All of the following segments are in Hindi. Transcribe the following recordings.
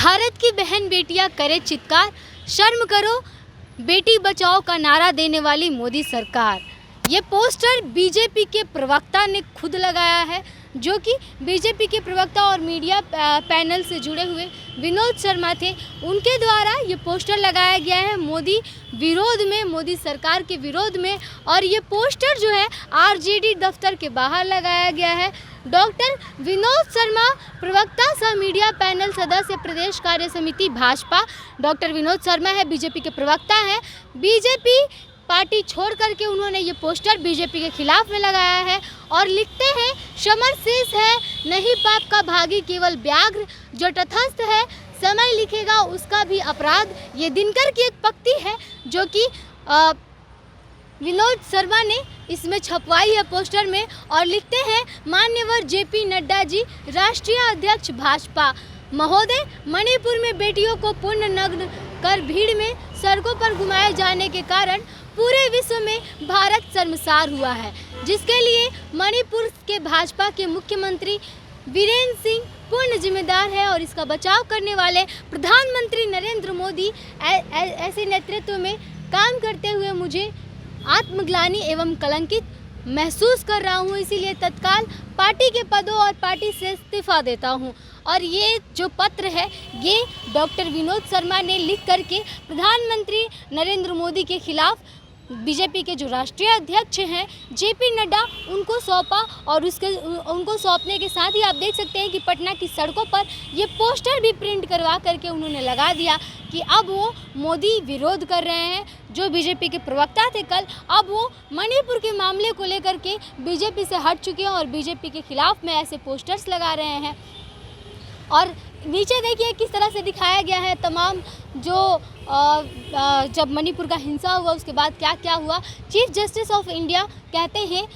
भारत की बहन बेटियां करे चित्कार, शर्म करो बेटी बचाओ का नारा देने वाली मोदी सरकार। ये पोस्टर बीजेपी के प्रवक्ता ने खुद लगाया है, जो कि बीजेपी के प्रवक्ता और मीडिया पैनल से जुड़े हुए विनोद शर्मा थे। उनके द्वारा ये पोस्टर लगाया गया है मोदी विरोध में, मोदी सरकार के विरोध में। और ये पोस्टर जो है आरजेडी दफ्तर के बाहर लगाया गया है। डॉक्टर विनोद शर्मा, प्रवक्ता सह मीडिया पैनल सदस्य प्रदेश कार्य समिति भाजपा। डॉक्टर विनोद शर्मा है, बीजेपी के प्रवक्ता हैं। बीजेपी पार्टी छोड़ करके उन्होंने ये पोस्टर बीजेपी के खिलाफ में लगाया है और लिखते हैं, समर शेष है नहीं पाप का भागी केवल व्याघ्र, जो तटस्थ है समय लिखेगा उसका भी अपराध। ये दिनकर की एक पंक्ति है जो कि विनोद शर्मा ने इसमें छपवाई है पोस्टर में, और लिखते हैं, मान्यवर जेपी नड्डा जी, राष्ट्रीय अध्यक्ष भाजपा महोदय, मणिपुर में बेटियों को पूर्ण नग्न कर भीड़ में सड़कों पर घुमाए जाने के कारण पूरे विश्व में भारत शर्मसार हुआ है, जिसके लिए मणिपुर के भाजपा के मुख्यमंत्री बीरेन सिंह पूर्ण जिम्मेदार है। और इसका बचाव करने वाले प्रधानमंत्री नरेंद्र मोदी ऐसे नेतृत्व में काम करते हुए मुझे आत्मग्लानि एवं कलंकित महसूस कर रहा हूँ, इसीलिए तत्काल पार्टी के पदों और पार्टी से इस्तीफा देता हूँ। और ये जो पत्र है ये डॉक्टर विनोद शर्मा ने लिख करके प्रधानमंत्री नरेंद्र मोदी के खिलाफ बीजेपी के जो राष्ट्रीय अध्यक्ष हैं जेपी नड्डा उनको सौंपा। और उनको सौंपने के साथ ही आप देख सकते हैं कि पटना की सड़कों पर ये पोस्टर भी प्रिंट करवा करके उन्होंने लगा दिया कि अब वो मोदी विरोध कर रहे हैं। जो बीजेपी के प्रवक्ता थे कल, अब वो मणिपुर के मामले को लेकर के बीजेपी से हट चुके हैं और बीजेपी के खिलाफ में ऐसे पोस्टर्स लगा रहे हैं। और नीचे देखिए किस तरह से दिखाया गया है तमाम जो जब मणिपुर का हिंसा हुआ उसके बाद क्या क्या हुआ। चीफ जस्टिस ऑफ इंडिया कहते हैं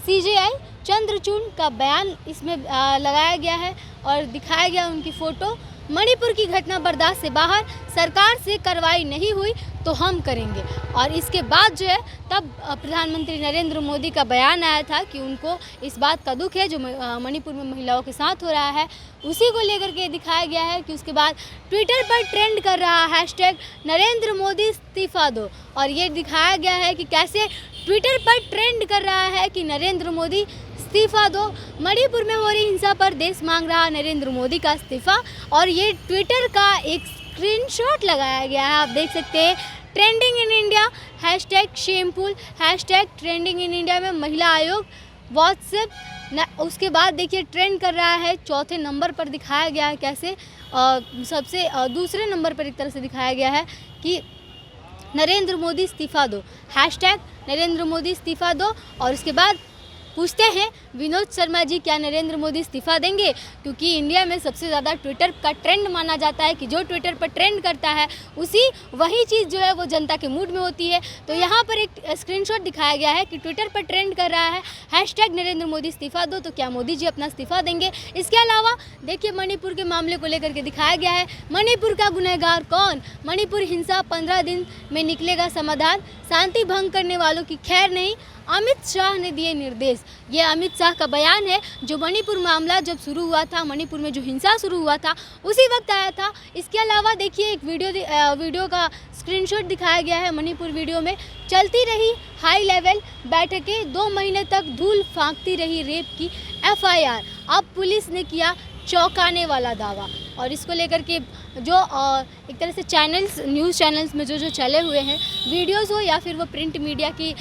सीजेआई चंद्रचूड़ का बयान इसमें लगाया गया है और दिखाया गया उनकी फ़ोटो। मणिपुर की घटना बर्दाश्त से बाहर, सरकार से कार्रवाई नहीं हुई तो हम करेंगे। और इसके बाद जो है तब प्रधानमंत्री नरेंद्र मोदी का बयान आया था कि उनको इस बात का दुख है जो मणिपुर में महिलाओं के साथ हो रहा है, उसी को लेकर के दिखाया गया है कि उसके बाद ट्विटर पर ट्रेंड कर रहा हैशटैग नरेंद्र मोदी इस्तीफा दो। और ये दिखाया गया है कि कैसे ट्विटर पर ट्रेंड कर रहा है कि नरेंद्र मोदी इस्तीफा दो। मणिपुर में हो रही हिंसा पर देश मांग रहा नरेंद्र मोदी का इस्तीफा। और ये ट्विटर का एक स्क्रीनशॉट लगाया गया है, आप देख सकते हैं, trending in India hashtag shameful, hashtag trending in India में महिला आयोग व्हाट्सएप। उसके बाद देखिए ट्रेंड कर रहा है, चौथे नंबर पर दिखाया गया है कैसे सबसे दूसरे नंबर पर एक तरह से दिखाया गया है कि नरेंद्र मोदी इस्तीफा दो, हैशटैग नरेंद्र मोदी इस्तीफा दो। और उसके बाद पूछते हैं विनोद शर्मा जी, क्या नरेंद्र मोदी इस्तीफा देंगे? क्योंकि इंडिया में सबसे ज़्यादा ट्विटर का ट्रेंड माना जाता है कि जो ट्विटर पर ट्रेंड करता है वही चीज़ जो है वो जनता के मूड में होती है। तो यहाँ पर एक स्क्रीनशॉट दिखाया गया है कि ट्विटर पर ट्रेंड कर रहा है हैशटैग नरेंद्र मोदी इस्तीफा दो, तो क्या मोदी जी अपना इस्तीफा देंगे? इसके अलावा देखिए मणिपुर के मामले को लेकर के दिखाया गया है, मणिपुर का गुनहगार कौन? मणिपुर हिंसा 15 दिन में निकलेगा समाधान, शांति भंग करने वालों की खैर नहीं, अमित शाह ने दिए निर्देश। ये अमित शाह का बयान है जो मणिपुर मामला जब शुरू हुआ था, मणिपुर में जो हिंसा शुरू हुआ था उसी वक्त आया था। इसके अलावा देखिए एक वीडियो का स्क्रीनशॉट दिखाया गया है। मणिपुर वीडियो में चलती रही हाई लेवल बैठकें, 2 महीने तक धूल फांकती रही रेप की एफआईआर, अब पुलिस ने किया चौंकाने वाला दावा। और इसको लेकर के जो एक तरह से चैनल्स, न्यूज़ चैनल्स में जो चले हुए हैं वीडियोज़ हो या फिर वो प्रिंट मीडिया की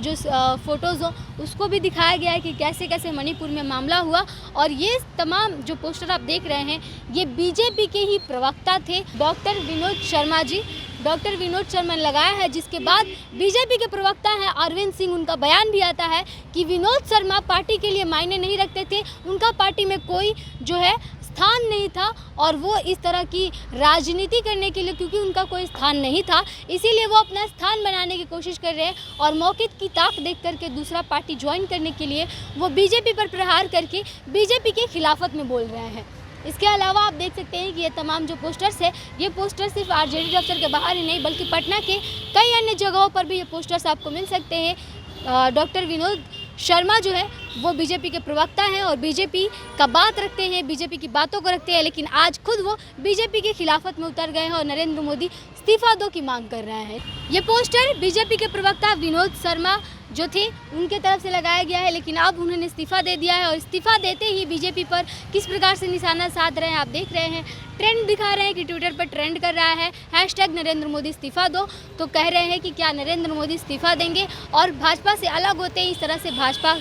जो फ़ोटोज़ हो, उसको भी दिखाया गया है कि कैसे कैसे मणिपुर में मामला हुआ। और ये तमाम जो पोस्टर आप देख रहे हैं ये बीजेपी के ही प्रवक्ता थे डॉक्टर विनोद शर्मा जी, डॉक्टर विनोद शर्मा ने लगाया है। जिसके बाद बीजेपी के प्रवक्ता हैं अरविंद सिंह, उनका बयान भी आता है कि विनोद शर्मा पार्टी के लिए मायने नहीं रखते थे, उनका पार्टी में कोई जो है स्थान नहीं था और वो इस तरह की राजनीति करने के लिए, क्योंकि उनका कोई स्थान नहीं था, इसीलिए वो अपना स्थान बनाने की कोशिश कर रहे हैं। और मौके की ताक देख करके दूसरा पार्टी ज्वाइन करने के लिए वो बीजेपी पर प्रहार करके बीजेपी के खिलाफत में बोल रहे हैं। इसके अलावा आप देख सकते हैं कि ये तमाम जो पोस्टर्स है ये पोस्टर सिर्फ आरजेडी दफ्तर के बाहर ही नहीं बल्कि पटना के कई अन्य जगहों पर भी ये पोस्टर्स आपको मिल सकते हैं। डॉक्टर विनोद शर्मा जो है वो बीजेपी के प्रवक्ता हैं और बीजेपी का बात रखते हैं, बीजेपी की बातों को रखते हैं, लेकिन आज खुद वो बीजेपी की खिलाफत में उतर गए हैं और नरेंद्र मोदी इस्तीफा दो की मांग कर रहे हैं। ये पोस्टर बीजेपी के प्रवक्ता विनोद शर्मा जो थे उनके तरफ से लगाया गया है, लेकिन अब उन्होंने इस्तीफा दे दिया है और इस्तीफा देते ही बीजेपी पर किस प्रकार से निशाना साध रहे हैं आप देख रहे हैं। ट्रेंड दिखा रहे हैं कि ट्विटर पर ट्रेंड कर रहा है हैशटैग नरेंद्र मोदी इस्तीफा दो। तो कह रहे हैं कि क्या नरेंद्र मोदी इस्तीफा देंगे और भाजपा से अलग होते ही इस तरह से भाजपा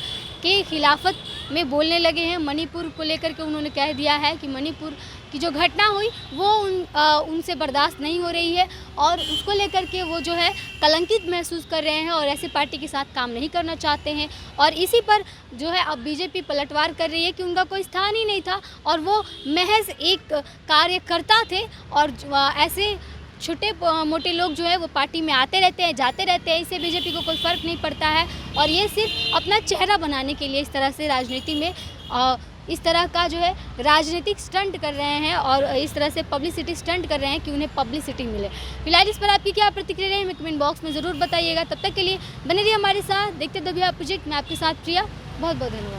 के खिलाफत में बोलने लगे हैं। मणिपुर को लेकर के उन्होंने कह दिया है कि मणिपुर की जो घटना हुई वो उनसे बर्दाश्त नहीं हो रही है और उसको लेकर के वो जो है कलंकित महसूस कर रहे हैं और ऐसे पार्टी के साथ काम नहीं करना चाहते हैं। और इसी पर जो है अब बीजेपी पलटवार कर रही है कि उनका कोई स्थान ही नहीं था और वो महज एक कार्यकर्ता थे और ऐसे छोटे मोटे लोग जो है वो पार्टी में आते रहते हैं, जाते रहते हैं, इससे बीजेपी को कोई फ़र्क नहीं पड़ता है और ये सिर्फ अपना चेहरा बनाने के लिए इस तरह से राजनीति में इस तरह का जो है राजनीतिक स्टंट कर रहे हैं और इस तरह से पब्लिसिटी स्टंट कर रहे हैं कि उन्हें पब्लिसिटी मिले। फिलहाल इस पर आपकी क्या प्रतिक्रिया है हमें कमेंट बॉक्स में ज़रूर बताइएगा। तब तक के लिए बने रहिए हमारे साथ, देखते दबिए आप प्रोजेक्ट में आपके साथ प्रिया। बहुत बहुत धन्यवाद।